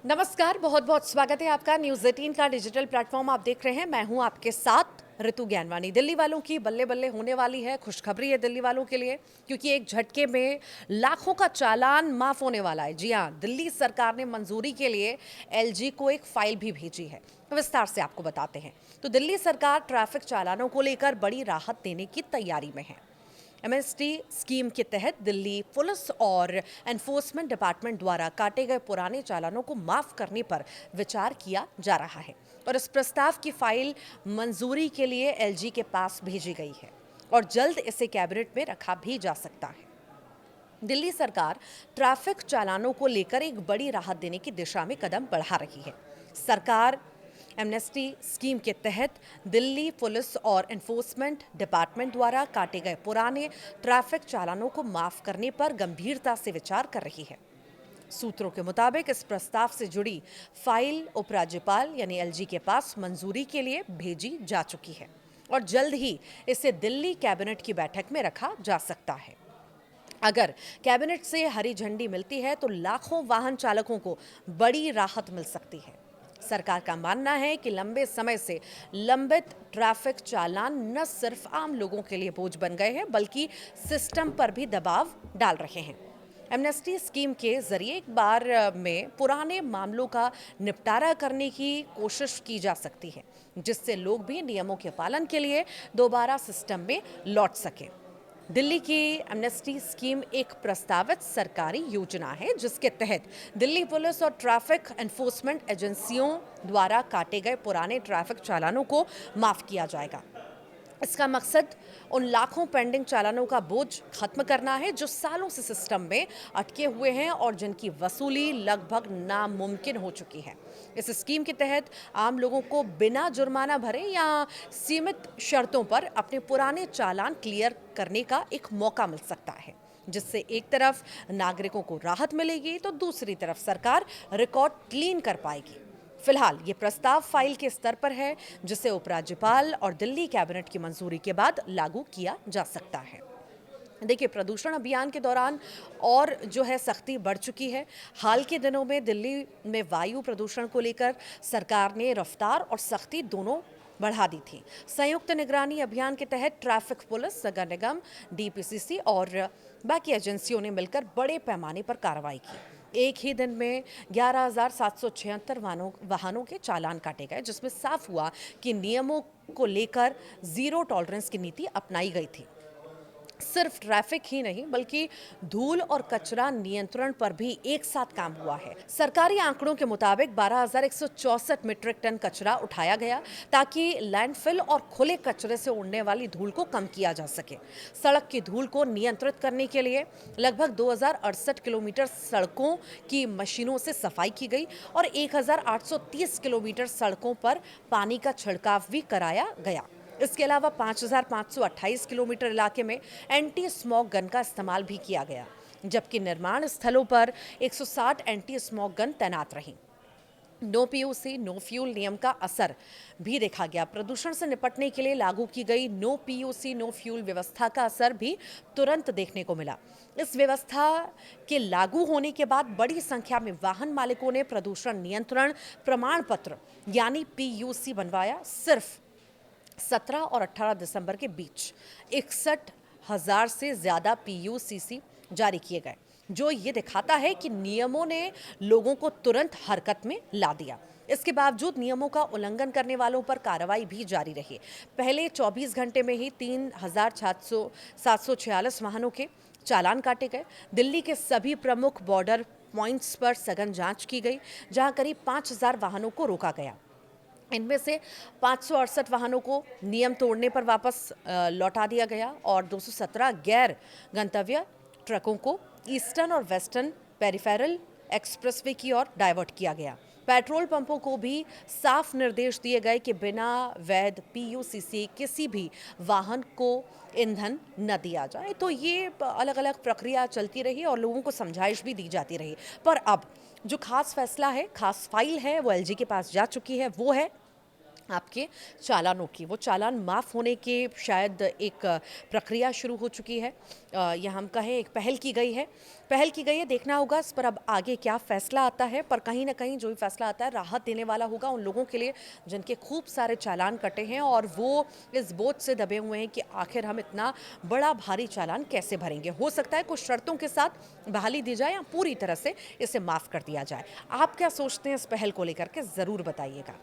नमस्कार, बहुत बहुत स्वागत है आपका। न्यूज़ 18 का डिजिटल प्लेटफॉर्म आप देख रहे हैं। मैं हूं आपके साथ ऋतु ज्ञानवानी। दिल्ली वालों की बल्ले बल्ले होने वाली है। खुशखबरी है दिल्ली वालों के लिए, क्योंकि एक झटके में लाखों का चालान माफ होने वाला है। जी हां, दिल्ली सरकार ने मंजूरी के लिए एलजी को एक फाइल भी भेजी है। विस्तार से आपको बताते हैं। तो दिल्ली सरकार ट्रैफिक चालानों को लेकर बड़ी राहत देने की तैयारी में है। एमएसटी स्कीम के तहत दिल्ली पुलिस और एनफोर्समेंट डिपार्टमेंट द्वारा काटे गए पुराने चालानों को माफ करने पर विचार किया जा रहा है और इस प्रस्ताव की फाइल मंजूरी के लिए एलजी के पास भेजी गई है और जल्द इसे कैबिनेट में रखा भी जा सकता है। दिल्ली सरकार ट्रैफिक चालानों को लेकर एक बड़ी राहत देने की दिशा में कदम बढ़ा रही है। सरकार एमनेस्टी स्कीम के तहत दिल्ली पुलिस और एनफोर्समेंट डिपार्टमेंट द्वारा काटे गए पुराने ट्रैफिक चालानों को माफ करने पर गंभीरता से विचार कर रही है। सूत्रों के मुताबिक इस प्रस्ताव से जुड़ी फाइल उपराज्यपाल यानी एलजी के पास मंजूरी के लिए भेजी जा चुकी है और जल्द ही इसे दिल्ली कैबिनेट की बैठक में रखा जा सकता है। अगर कैबिनेट से हरी झंडी मिलती है तो लाखों वाहन चालकों को बड़ी राहत मिल सकती है। सरकार का मानना है कि लंबे समय से लंबित ट्रैफिक चालान न सिर्फ आम लोगों के लिए बोझ बन गए हैं, बल्कि सिस्टम पर भी दबाव डाल रहे हैं। एमनेस्टी स्कीम के जरिए एक बार में पुराने मामलों का निपटारा करने की कोशिश की जा सकती है, जिससे लोग भी नियमों के पालन के लिए दोबारा सिस्टम में लौट सकें। दिल्ली की एमनेस्टी स्कीम एक प्रस्तावित सरकारी योजना है जिसके तहत दिल्ली पुलिस और ट्रैफिक एनफोर्समेंट एजेंसियों द्वारा काटे गए पुराने ट्रैफिक चालानों को माफ किया जाएगा। इसका मकसद उन लाखों पेंडिंग चालानों का बोझ खत्म करना है जो सालों से सिस्टम में अटके हुए हैं और जिनकी वसूली लगभग नामुमकिन हो चुकी है। इस स्कीम के तहत आम लोगों को बिना जुर्माना भरे या सीमित शर्तों पर अपने पुराने चालान क्लियर करने का एक मौका मिल सकता है, जिससे एक तरफ नागरिकों को राहत मिलेगी तो दूसरी तरफ सरकार रिकॉर्ड क्लीन कर पाएगी। फिलहाल ये प्रस्ताव फाइल के स्तर पर है, जिसे उपराज्यपाल और दिल्ली कैबिनेट की मंजूरी के बाद लागू किया जा सकता है। देखिए, प्रदूषण अभियान के दौरान और जो है सख्ती बढ़ चुकी है। हाल के दिनों में दिल्ली में वायु प्रदूषण को लेकर सरकार ने रफ्तार और सख्ती दोनों बढ़ा दी थी। संयुक्त निगरानी अभियान के तहत ट्रैफिक पुलिस, नगर निगम, डीपीसीसी और बाकी एजेंसियों ने मिलकर बड़े पैमाने पर कार्रवाई की। एक ही दिन में 11,776 वाहनों के चालान काटे गए, जिसमें साफ हुआ कि नियमों को लेकर जीरो टॉलरेंस की नीति अपनाई गई थी। सिर्फ ट्रैफिक ही नहीं बल्कि धूल और कचरा नियंत्रण पर भी एक साथ काम हुआ है। सरकारी आंकड़ों के मुताबिक 12,164 मीट्रिक टन कचरा उठाया गया ताकि लैंडफिल और खुले कचरे से उड़ने वाली धूल को कम किया जा सके। सड़क की धूल को नियंत्रित करने के लिए लगभग 2,068 किलोमीटर सड़कों की मशीनों से सफाई की गई और 1,830 किलोमीटर सड़कों पर पानी का छिड़काव भी कराया गया। इसके अलावा 5,528 किलोमीटर इलाके में एंटी स्मॉग गन का इस्तेमाल भी किया गया, जबकि निर्माण स्थलों पर 160 एंटी स्मॉग गन तैनात रहीं। नो पीयूसी नो फ्यूल नियम का असर भी देखा गया। प्रदूषण से निपटने के लिए लागू की गई नो पीयूसी नो फ्यूल व्यवस्था का असर भी तुरंत देखने को मिला। इस व्यवस्था के लागू होने के बाद बड़ी संख्या में वाहन मालिकों ने प्रदूषण नियंत्रण प्रमाण पत्र यानी पीयूसी बनवाया। सिर्फ 17 और 18 दिसंबर के बीच 61,000 से ज्यादा पीयूसीसी जारी किए गए, जो ये दिखाता है कि नियमों ने लोगों को तुरंत हरकत में ला दिया। इसके बावजूद नियमों का उल्लंघन करने वालों पर कार्रवाई भी जारी रही। पहले 24 घंटे में ही 3,746 वाहनों के चालान काटे गए। दिल्ली के सभी प्रमुख बॉर्डर पॉइंट्स पर सघन जांच की गई, जहां करीब 5,000 वाहनों को रोका गया। इनमें से 568 वाहनों को नियम तोड़ने पर वापस लौटा दिया गया और 217 गैर गंतव्य ट्रकों को ईस्टर्न और वेस्टर्न पेरिफेरल एक्सप्रेसवे की ओर डाइवर्ट किया गया। पेट्रोल पंपों को भी साफ निर्देश दिए गए कि बिना वैध पीयूसी किसी भी वाहन को ईंधन न दिया जाए। तो ये अलग अलग प्रक्रिया चलती रही और लोगों को समझाइश भी दी जाती रही। पर अब जो खास फैसला है, खास फाइल है, वो एलजी के पास जा चुकी है। वो है आपके चालानों की। वो चालान माफ़ होने की शायद एक प्रक्रिया शुरू हो चुकी है, या हम कहें एक पहल की गई है। देखना होगा इस पर अब आगे क्या फ़ैसला आता है, पर कहीं न कहीं जो भी फ़ैसला आता है राहत देने वाला होगा उन लोगों के लिए जिनके खूब सारे चालान कटे हैं और वो इस बोझ से दबे हुए हैं कि आखिर हम इतना बड़ा भारी चालान कैसे भरेंगे। हो सकता है कुछ शर्तों के साथ बहाली दी जाए या पूरी तरह से इसे माफ़ कर दिया जाए। आप क्या सोचते हैं इस पहल को लेकर के ज़रूर बताइएगा।